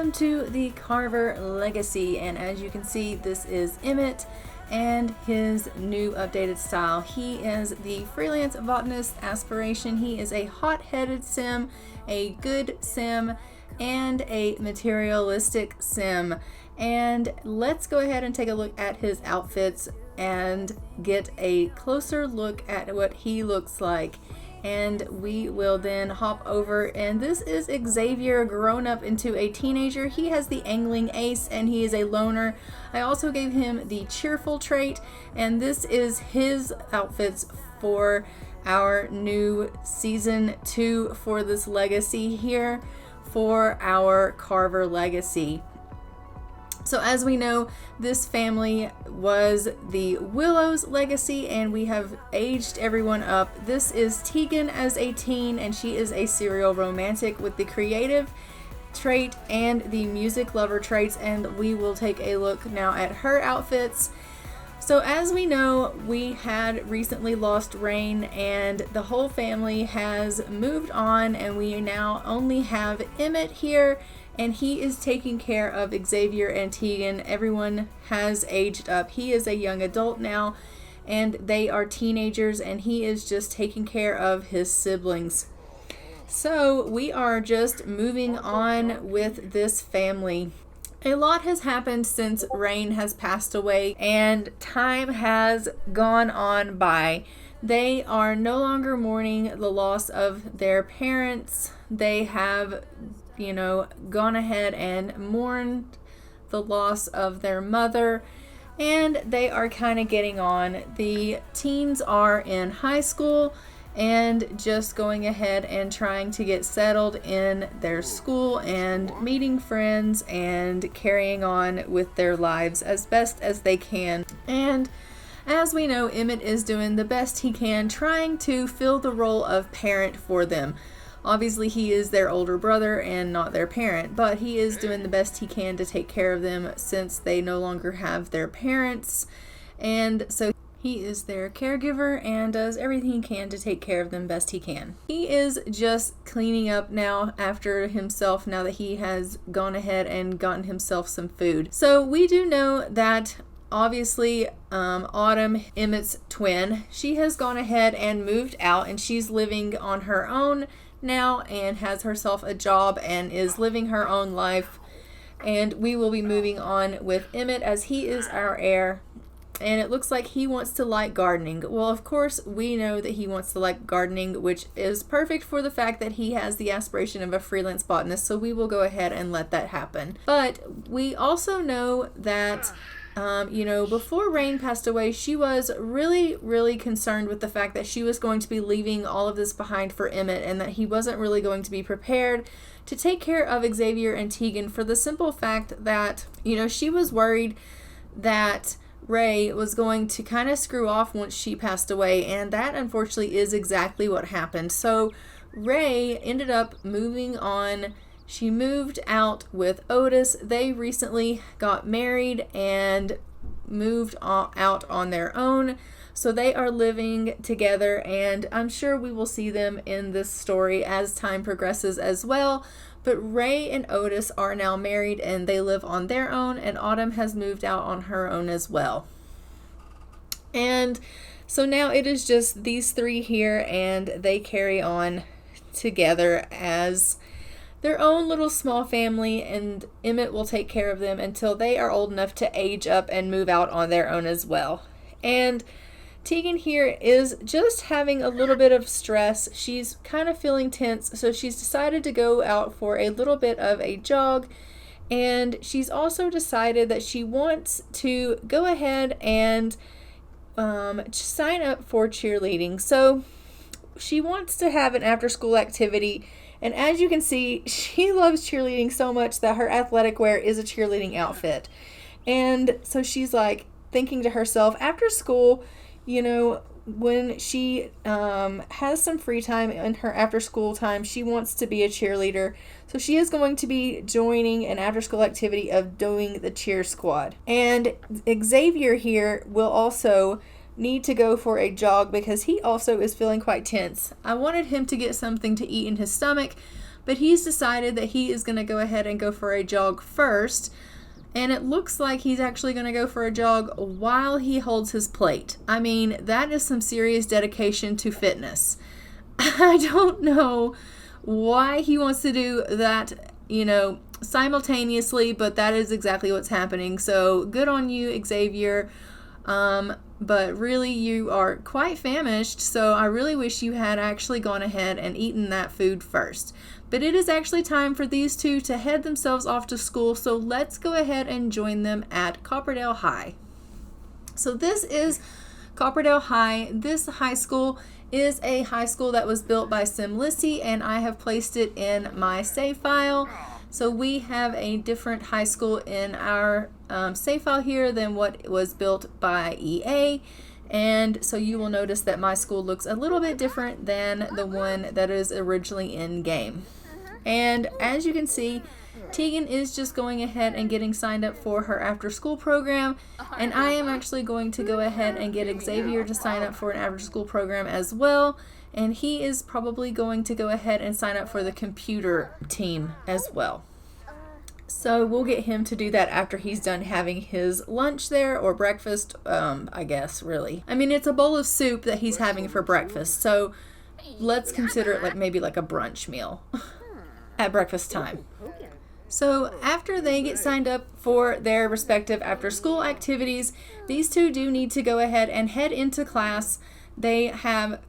welcome to the Carver Legacy, and as you can see, this is Emmett and his new updated style. He is the freelance botanist aspiration. He is a hot-headed sim, a good sim, and a materialistic sim. And let's go ahead and take a look at his outfits and get a closer look at what he looks like. And we will then hop over, and this is Xavier grown up into a teenager. He has the angling ace and he is a loner. I also gave him the cheerful trait, and this is his outfits for our new season 2 for this legacy here for our Carver Legacy. So as we know, this family was the Willow's legacy, and we have aged everyone up. This is Teagan as a teen, and she is a serial romantic with the creative trait and the music lover traits, and we will take a look now at her outfits. So as we know, we had recently lost Rayne, and the whole family has moved on, and we now only have Emmett here, and he is taking care of Xavier and Teagan. Everyone has aged up. He is a young adult now, and they are teenagers, and he is just taking care of his siblings. So we are just moving on with this family. A lot has happened since Rayne has passed away, and time has gone on by. They are no longer mourning the loss of their parents. They have gone ahead and mourned the loss of their mother, and they are kind of getting on. The teens are in high school and just going ahead and trying to get settled in their school and meeting friends and carrying on with their lives as best as they can. And as we know, Emmett is doing the best he can, trying to fill the role of parent for them. Obviously, he is their older brother and not their parent, but he is doing the best he can to take care of them since they no longer have their parents. And so he is their caregiver and does everything he can to take care of them best he can. He is just cleaning up now after himself now that he has gone ahead and gotten himself some food. So we do know that obviously Autumn, Emmett's twin, she has gone ahead and moved out, and she's living on her own now and has herself a job and is living her own life. And we will be moving on with Emmett as he is our heir, and it looks like he wants to like gardening. Well, of course we know that he wants to like gardening, which is perfect for the fact that he has the aspiration of a freelance botanist, so we will go ahead and let that happen. But we also know that before Rayne passed away, she was really, really concerned with the fact that she was going to be leaving all of this behind for Emmett, and that he wasn't really going to be prepared to take care of Xavier and Teagan, for the simple fact that, she was worried that Ray was going to kind of screw off once she passed away, and that unfortunately is exactly what happened. So Ray ended up moving on. She moved out with Otis. They recently got married and moved out on their own. So they are living together, and I'm sure we will see them in this story as time progresses as well. But Ray and Otis are now married and they live on their own, and Autumn has moved out on her own as well. And so now it is just these three here, and they carry on together as their own little small family, and Emmett will take care of them until they are old enough to age up and move out on their own as well. And Teagan here is just having a little bit of stress. She's kind of feeling tense, so she's decided to go out for a little bit of a jog, and she's also decided that she wants to go ahead and sign up for cheerleading. So she wants to have an after-school activity. And as you can see, she loves cheerleading so much that her athletic wear is a cheerleading outfit. And so she's like thinking to herself, after school, when she has some free time in her after school time, she wants to be a cheerleader. So she is going to be joining an after school activity of doing the cheer squad. And Xavier here will also need to go for a jog because he also is feeling quite tense. I wanted him to get something to eat in his stomach, but he's decided that he is going to go ahead and go for a jog first. And it looks like he's actually going to go for a jog while he holds his plate. I mean, that is some serious dedication to fitness. I don't know why he wants to do that, simultaneously, but that is exactly what's happening. So good on you, Xavier. But really, you are quite famished, so I really wish you had actually gone ahead and eaten that food first. But it is actually time for these two to head themselves off to school, so let's go ahead and join them at Copperdale High. So this is Copperdale High. This high school is a high school that was built by Simlissi, and I have placed it in my save file. So we have a different high school in our save file here than what was built by EA. And so you will notice that my school looks a little bit different than the one that is originally in game. And as you can see, Teagan is just going ahead and getting signed up for her after school program. And I am actually going to go ahead and get Xavier to sign up for an after school program as well. And he is probably going to go ahead and sign up for the computer team as well. So we'll get him to do that after he's done having his lunch there, or breakfast, I guess, really. I mean, it's a bowl of soup that he's having for breakfast. So let's consider it maybe like a brunch meal at breakfast time. So after they get signed up for their respective after school activities, these two do need to go ahead and head into class. They have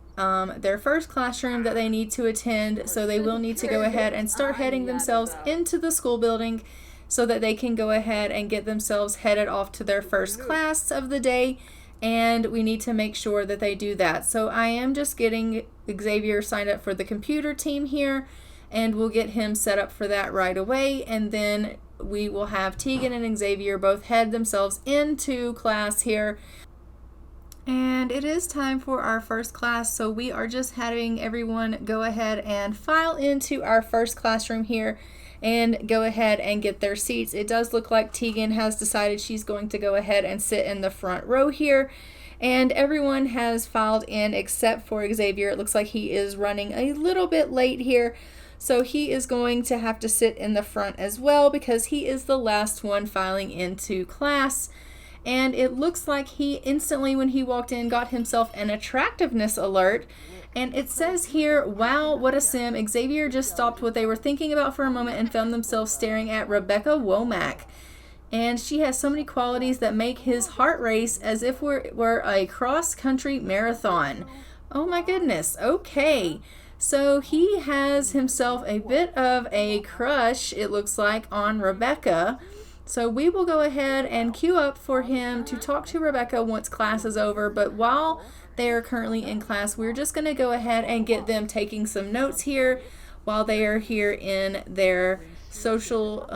their first classroom that they need to attend, so they will need to go ahead and start heading themselves into the school building so that they can go ahead and get themselves headed off to their first class of the day, and we need to make sure that they do that. So I am just getting Xavier signed up for the computer team here, and we'll get him set up for that right away, and then we will have Teagan and Xavier both head themselves into class here. And it is time for our first class, so we are just having everyone go ahead and file into our first classroom here and go ahead and get their seats. It does look like Teagan has decided she's going to go ahead and sit in the front row here, and everyone has filed in except for Xavier. It looks like he is running a little bit late here, so he is going to have to sit in the front as well because he is the last one filing into class. And it looks like he instantly, when he walked in, got himself an attractiveness alert. And it says here, wow, what a sim. Xavier just stopped what they were thinking about for a moment and found themselves staring at Rebecca Womack. And she has so many qualities that make his heart race as if we're a cross-country marathon. Oh my goodness. Okay. So he has himself a bit of a crush, it looks like, on Rebecca. So we will go ahead and queue up for him to talk to Rebecca once class is over. But while they are currently in class, we're just going to go ahead and get them taking some notes here while they are here in their social,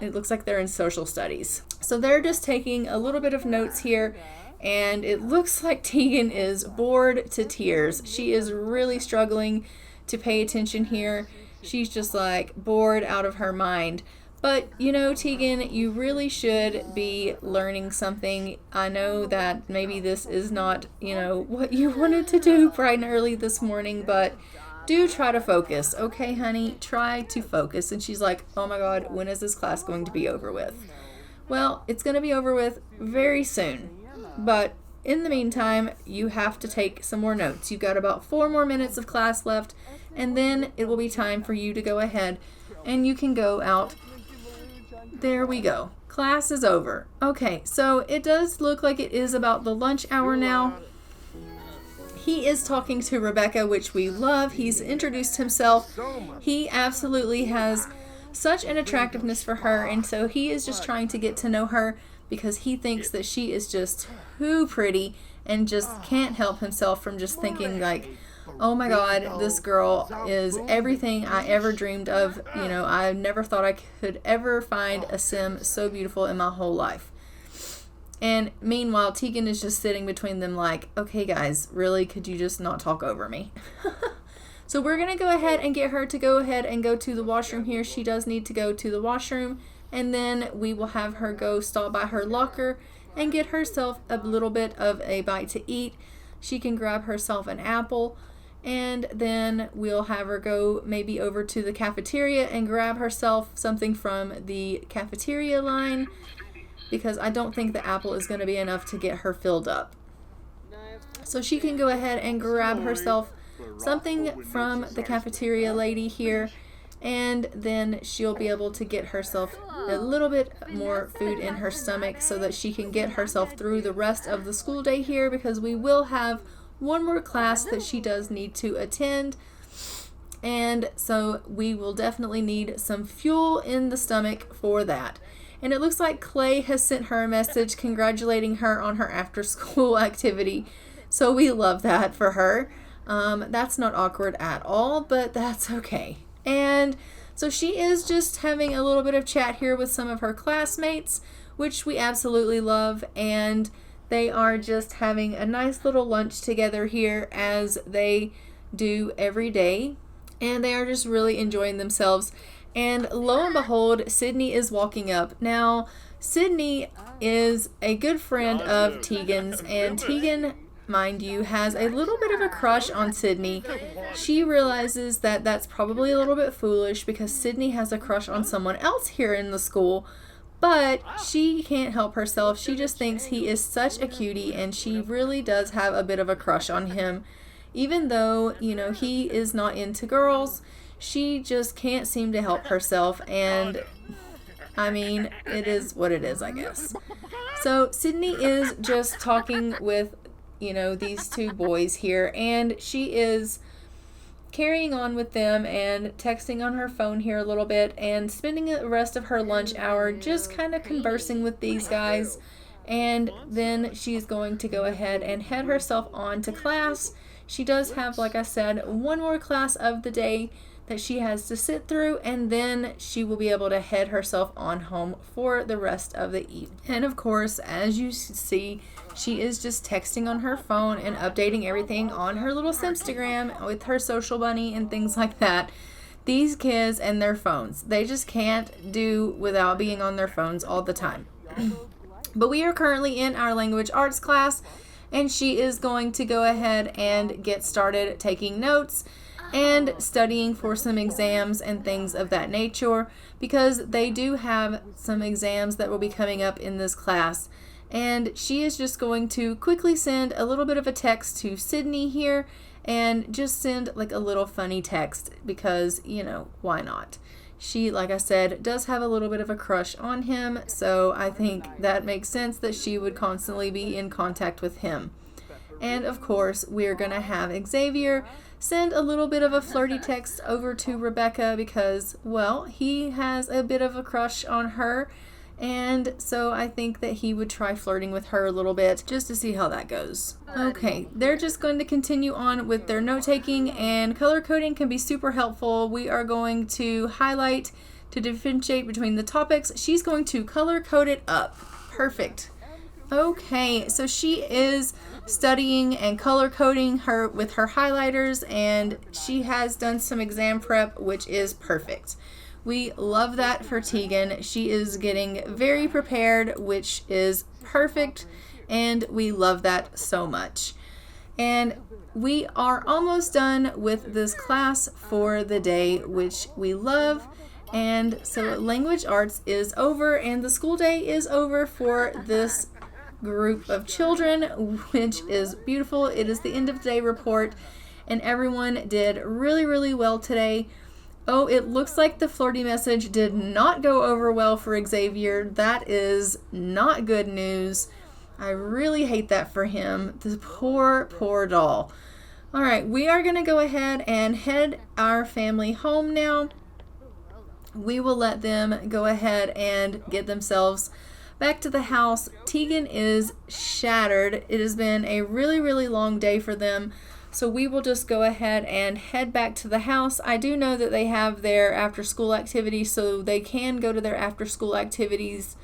it looks like they're in social studies. So they're just taking a little bit of notes here. And it looks like Teagan is bored to tears. She is really struggling to pay attention here. She's just like bored out of her mind. But, Teagan, you really should be learning something. I know that maybe this is not, what you wanted to do bright and early this morning, but do try to focus. Okay, honey, try to focus. And she's like, oh my God, when is this class going to be over with? Well, it's going to be over with very soon. But in the meantime, you have to take some more notes. You've got about 4 more minutes of class left, and then it will be time for you to go ahead and you can go out. There we go. Class is over. Okay, so it does look like it is about the lunch hour now. He is talking to Rebecca, which we love. He's introduced himself. He absolutely has such an attractiveness for her, and so he is just trying to get to know her because he thinks that she is just too pretty and just can't help himself from just thinking like, oh my God, this girl is everything I ever dreamed of. I never thought I could ever find a sim so beautiful in my whole life. And meanwhile, Teagan is just sitting between them like, okay guys, really, could you just not talk over me? So we're going to go ahead and get her to go ahead and go to the washroom here. She does need to go to the washroom. And then we will have her go stop by her locker and get herself a little bit of a bite to eat. She can grab herself an apple. And then we'll have her go maybe over to the cafeteria and grab herself something from the cafeteria line, because I don't think the apple is going to be enough to get her filled up. So she can go ahead and grab herself something from the cafeteria lady here, and then she'll be able to get herself a little bit more food in her stomach so that she can get herself through the rest of the school day here, because we will have one more class that she does need to attend. And so we will definitely need some fuel in the stomach for that. And it looks like Clay has sent her a message congratulating her on her after school activity. So we love that for her. That's not awkward at all, but that's okay. And so she is just having a little bit of chat here with some of her classmates, which we absolutely love. And they are just having a nice little lunch together here, as they do every day. And they are just really enjoying themselves. And lo and behold, Sydney is walking up. Now, Sydney is a good friend of Teagan's, and Teagan, mind you, has a little bit of a crush on Sydney. She realizes that that's probably a little bit foolish because Sydney has a crush on someone else here in the school, but she can't help herself. She just thinks he is such a cutie, and she really does have a bit of a crush on him. Even though, you know, he is not into girls, she just can't seem to help herself, and I mean, it is what it is, I guess. So Sydney is just talking with, you know, these two boys here, and she is carrying on with them and texting on her phone here a little bit and spending the rest of her lunch hour just kind of conversing with these guys. And then she's going to go ahead and head herself on to class. She does have, like I said, one more class of the day that she has to sit through, and then she will be able to head herself on home for the rest of the evening. And of course, as you see, she is just texting on her phone and updating everything on her little Simstagram with her social bunny and things like that. These kids and their phones, they just can't do without being on their phones all the time. But we are currently in our language arts class, and she is going to go ahead and get started taking notes and studying for some exams and things of that nature, because they do have some exams that will be coming up in this class. And she is just going to quickly send a little bit of a text to Sydney here, and just send like a little funny text because, you know, why not? She, like I said, does have a little bit of a crush on him, so I think that makes sense that she would constantly be in contact with him. And of course, we're going to have Xavier send a little bit of a flirty text over to Rebecca because, well, he has a bit of a crush on her. And so I think that he would try flirting with her a little bit just to see how that goes. Okay, they're just going to continue on with their note-taking, and color coding can be super helpful. We are going to highlight to differentiate between the topics. She's going to color code it up. Perfect. Okay, so she is studying and color coding her with her highlighters, and she has done some exam prep, which is perfect. We love that for Teagan. She is getting very prepared, which is perfect, and we love that so much. And we are almost done with this class for the day, which we love. And so language arts is over, and the school day is over for this group of children, which is beautiful. It is the end of the day report, and everyone did really, really well today. Oh, it looks like the flirty message did not go over well for Xavier. That is not good news. I really hate that for him. The poor, poor doll. All right, we are going to go ahead and head our family home now. We will let them go ahead and get themselves back to the house. Teagan is shattered. It has been a really, really long day for them. So we will just go ahead and head back to the house. I do know that they have their after school activities, so they can go to their after school activities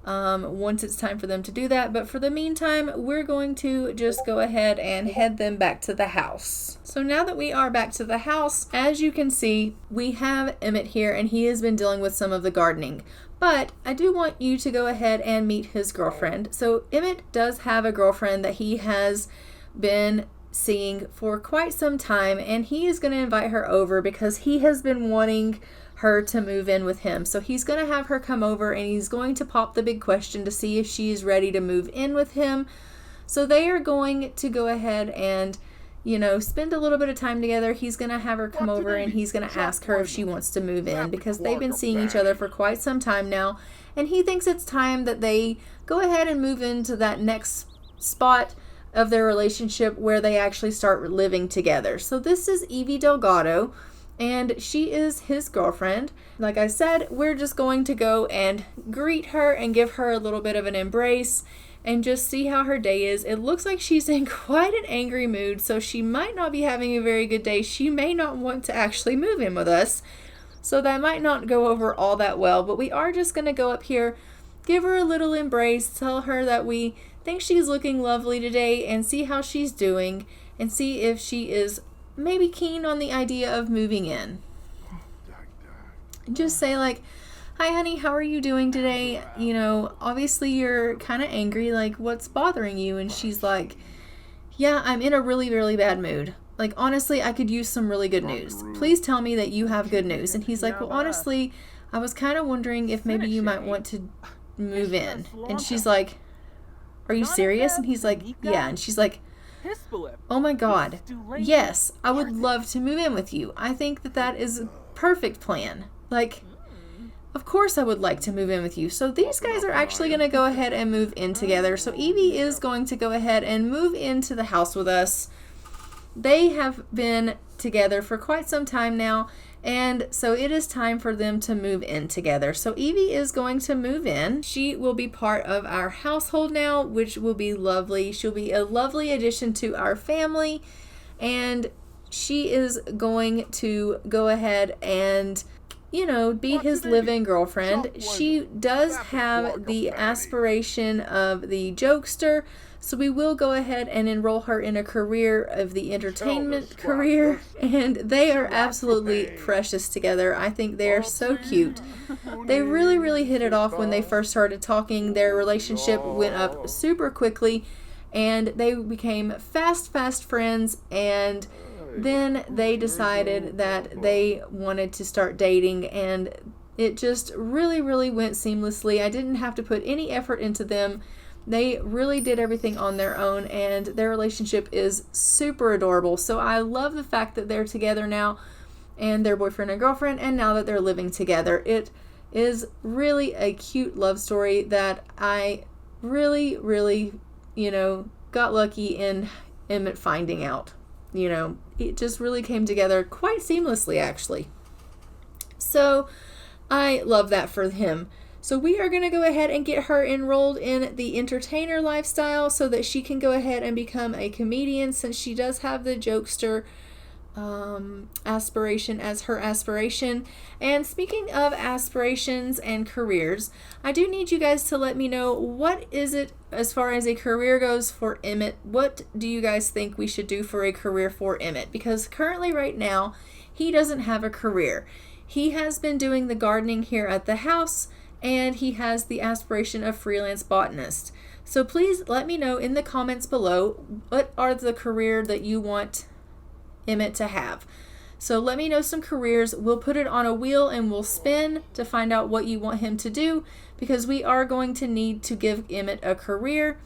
once it's time for them to do that. But for the meantime, we're going to just go ahead and head them back to the house. So now that we are back to the house, as you can see, we have Emmett here, and he has been dealing with some of the gardening. But I do want you to go ahead and meet his girlfriend. So Emmett does have a girlfriend that he has been seeing for quite some time, and he is going to invite her over because he has been wanting her to move in with him. So he's going to have her come over, and he's going to pop the big question to see if she is ready to move in with him. So they are going to go ahead and, spend a little bit of time together. He's going to have her come over, and he's going to ask her if she wants to move in because they've been seeing each other for quite some time now, and he thinks it's time that they go ahead and move into that next spot of their relationship where they actually start living together. So this is Evie Delgado, and she is his girlfriend. Like I said, we're just going to go and greet her and give her a little bit of an embrace and just see how her day is. It looks like she's in quite an angry mood, so she might not be having a very good day. She may not want to actually move in with us, so that might not go over all that well, but we are just going to go up here, give her a little embrace, tell her that we think she's looking lovely today, and see how she's doing, and see if she is maybe keen on the idea of moving in. Just say like, hi honey, how are you doing today? Obviously you're kind of angry, like what's bothering you? And she's like, yeah, I'm in a really, really bad mood. Like honestly, I could use some really good news. Please tell me that you have good news. And he's like, well honestly, I was kind of wondering if maybe you might want to move in. And she's like, are you serious? And he's like, yeah. And she's like, oh my God, yes, I would love to move in with you. I think that is a perfect plan. Like, of course I would like to move in with you. So these guys are actually going to go ahead and move in together. So Evie is going to go ahead and move into the house with us. They have been together for quite some time now, and so it is time for them to move in together. So Evie is going to move in. She will be part of our household now, which will be lovely. She'll be a lovely addition to our family, and she is going to go ahead and be his live-in girlfriend. She does have the aspiration of the jokester, so we will go ahead and enroll her in a career of the entertainment career, and they are absolutely precious together. I think they are so cute. They really, really hit it off when they first started talking. Their relationship went up super quickly, and they became fast friends, and then they decided that they wanted to start dating, and it just really, really went seamlessly. I didn't have to put any effort into them. They really did everything on their own, and their relationship is super adorable. So I love the fact that they're together now, and they're boyfriend and girlfriend, and now that they're living together. It is really a cute love story that I really, really, got lucky in Emmett finding out. It just really came together quite seamlessly, actually. So I love that for him. So we are going to go ahead and get her enrolled in the entertainer lifestyle so that she can go ahead and become a comedian, since she does have the jokester aspiration as her aspiration. And speaking of aspirations and careers, I do need you guys to let me know, what is it as far as a career goes for Emmett? What do you guys think we should do for a career for Emmett? Because currently right now, he doesn't have a career. He has been doing the gardening here at the house, and he has the aspiration of freelance botanist. So please let me know in the comments below, what are the career that you want Emmett to have. So let me know some careers. We'll put it on a wheel and we'll spin to find out what you want him to do, because we are going to need to give Emmett a career.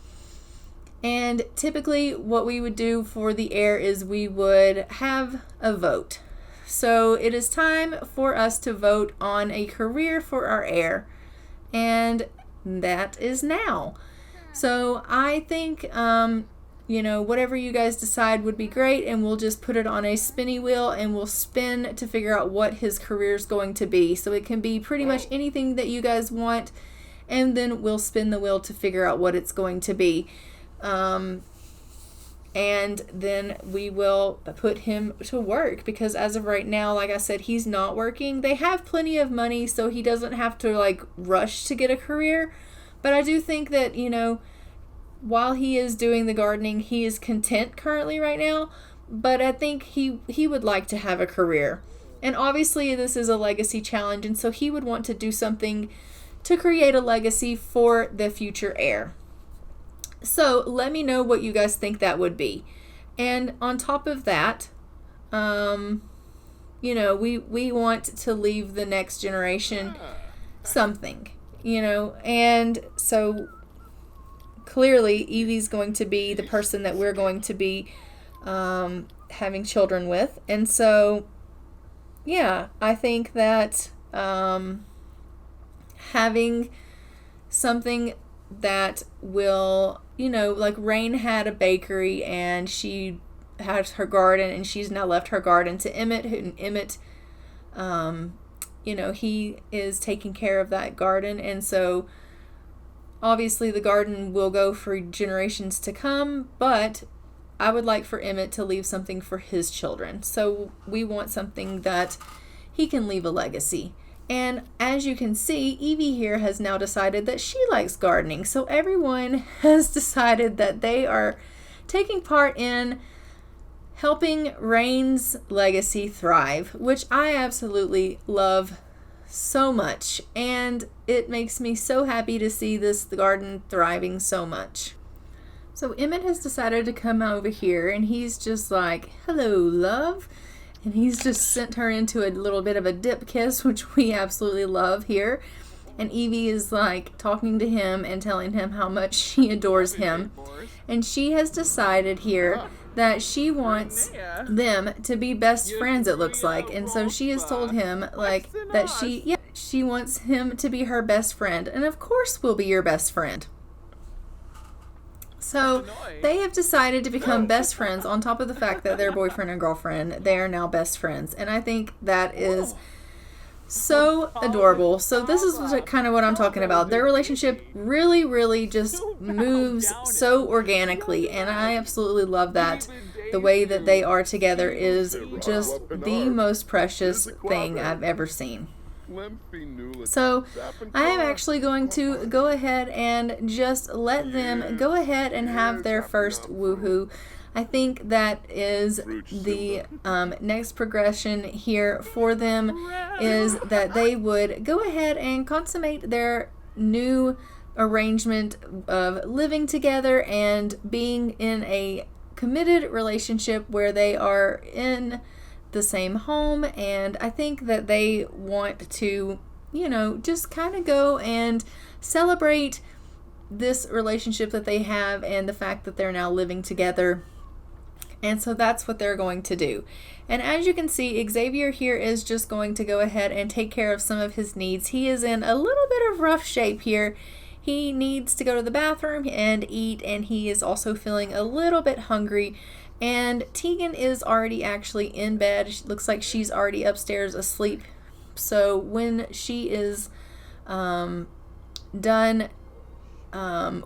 And typically what we would do for the heir is we would have a vote. So it is time for us to vote on a career for our heir, and that is now. So I think whatever you guys decide would be great, and we'll just put it on a spinny wheel and we'll spin to figure out what his career is going to be. So it can be pretty much anything that you guys want, and then we'll spin the wheel to figure out what it's going to be. And then we will put him to work, because as of right now, like I said, he's not working. They have plenty of money, so he doesn't have to rush to get a career. But I do think that, while he is doing the gardening, he is content currently right now, but I think he would like to have a career. And obviously this is a legacy challenge, and so he would want to do something to create a legacy for the future heir. So let me know what you guys think that would be. And on top of that, we want to leave the next generation something, and so clearly Evie's going to be the person that we're going to be having children with. And so, yeah, I think that having something that will, like Rayne had a bakery and she had her garden, and she's now left her garden to Emmett, and Emmett, he is taking care of that garden. And so obviously the garden will go for generations to come, but I would like for Emmett to leave something for his children. So we want something that he can leave a legacy. And as you can see, Evie here has now decided that she likes gardening. So everyone has decided that they are taking part in helping Rayne's legacy thrive, which I absolutely love so much. And it makes me so happy to see this garden thriving so much. So Emmett has decided to come over here, and he's just like, hello, love. And he's just sent her into a little bit of a dip kiss, which we absolutely love here. And Evie is like talking to him and telling him how much she adores him. And she has decided here that she wants them to be best friends, it looks like. And so she has told him like that she wants him to be her best friend. And of course we'll be your best friend. So they have decided to become best friends on top of the fact that they're boyfriend and girlfriend. They are now best friends. And I think that is so adorable. So this is kind of what I'm talking about. Their relationship really, really just moves so organically. And I absolutely love that. The way that they are together is just the most precious thing I've ever seen. So I am actually going to go ahead and just let them go ahead and have their first woohoo. I think that is the next progression here for them, is that they would go ahead and consummate their new arrangement of living together and being in a committed relationship where they are in the same home. And I think that they want to, just kind of go and celebrate this relationship that they have and the fact that they're now living together. And so that's what they're going to do. And as you can see, Xavier here is just going to go ahead and take care of some of his needs. He is in a little bit of rough shape here. He needs to go to the bathroom and eat, and he is also feeling a little bit hungry. And Teagan is already actually in bed. It looks like she's already upstairs asleep. So when she is done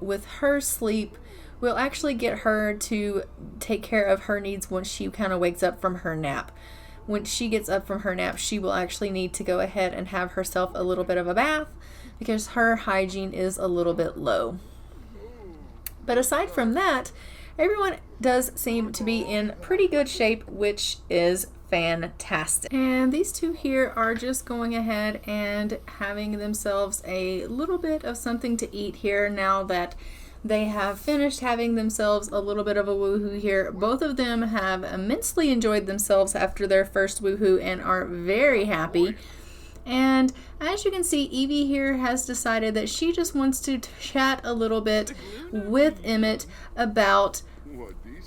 with her sleep, we'll actually get her to take care of her needs once she kind of wakes up from her nap. When she gets up from her nap, she will actually need to go ahead and have herself a little bit of a bath because her hygiene is a little bit low. But aside from that, everyone does seem to be in pretty good shape, which is fantastic. And these two here are just going ahead and having themselves a little bit of something to eat here now that they have finished having themselves a little bit of a woohoo here. Both of them have immensely enjoyed themselves after their first woohoo and are very happy. And as you can see, Evie here has decided that she just wants to chat a little bit with Emmett about,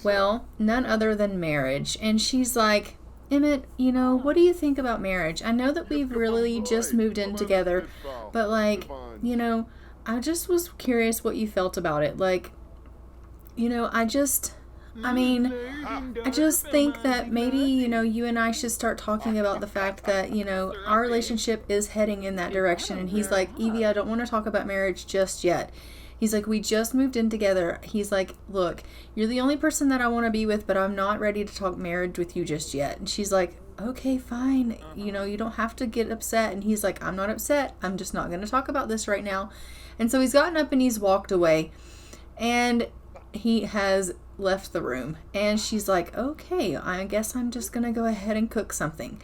well, none other than marriage. And she's like, Emmett, what do you think about marriage? I know that we've really just moved in together, but I just was curious what you felt about it. I just think that maybe, you and I should start talking about the fact that, our relationship is heading in that direction. And he's like, Evie, I don't want to talk about marriage just yet. He's like, we just moved in together. He's like, look, you're the only person that I want to be with, but I'm not ready to talk marriage with you just yet. And she's like, okay, fine. You don't have to get upset. And he's like, I'm not upset. I'm just not going to talk about this right now. And so he's gotten up and he's walked away. And he has left the room. And she's like, okay, I guess I'm just going to go ahead and cook something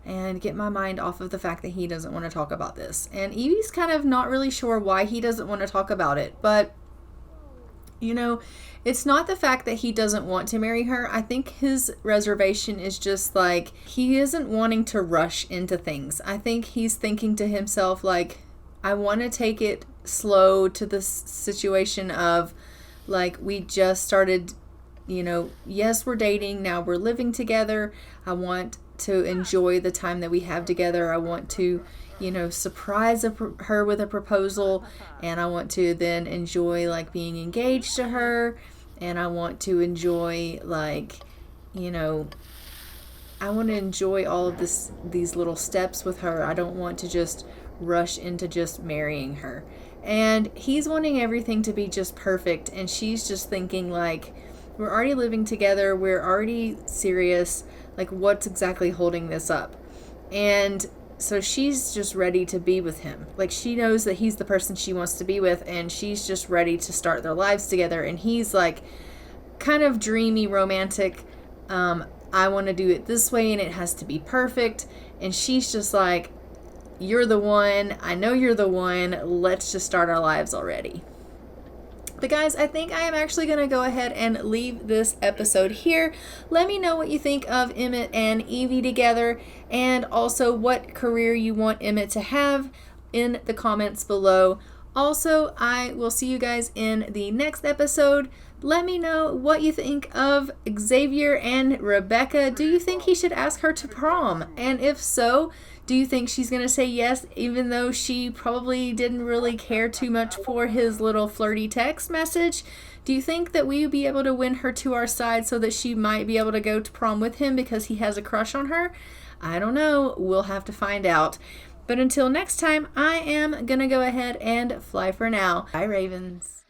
and get my mind off of the fact that he doesn't want to talk about this. And Evie's kind of not really sure why he doesn't want to talk about it, but You know, it's not the fact that he doesn't want to marry her. I think his reservation is just like, he isn't wanting to rush into things. I think he's thinking to himself, like, I want to take it slow to the situation of, like, we just started, you know, yes, we're dating, now we're living together. I want to enjoy the time that we have together. I want to, you know, surprise her with a proposal, and I want to then enjoy, like, being engaged to her, and I want to enjoy, like, you know, I want to enjoy all of these little steps with her. I don't want to just rush into just marrying her. And he's wanting everything to be just perfect, and she's just thinking, like, we're already living together, we're already serious, like, what's exactly holding this up? And so she's just ready to be with him. Like, she knows that he's the person she wants to be with, and she's just ready to start their lives together. And he's like kind of dreamy, romantic. I want to do it this way, and it has to be perfect. And she's just like, you're the one. I know you're the one. Let's just start our lives already. But guys, I think I am actually going to go ahead and leave this episode here. Let me know what you think of Emmett and Evie together, and also what career you want Emmett to have in the comments below. Also, I will see you guys in the next episode. Let me know what you think of Xavier and Rebecca. Do you think he should ask her to prom? And if so, do you think she's going to say yes, even though she probably didn't really care too much for his little flirty text message? Do you think that we would be able to win her to our side so that she might be able to go to prom with him because he has a crush on her? I don't know. We'll have to find out. But until next time, I am going to go ahead and fly for now. Bye, Ravens.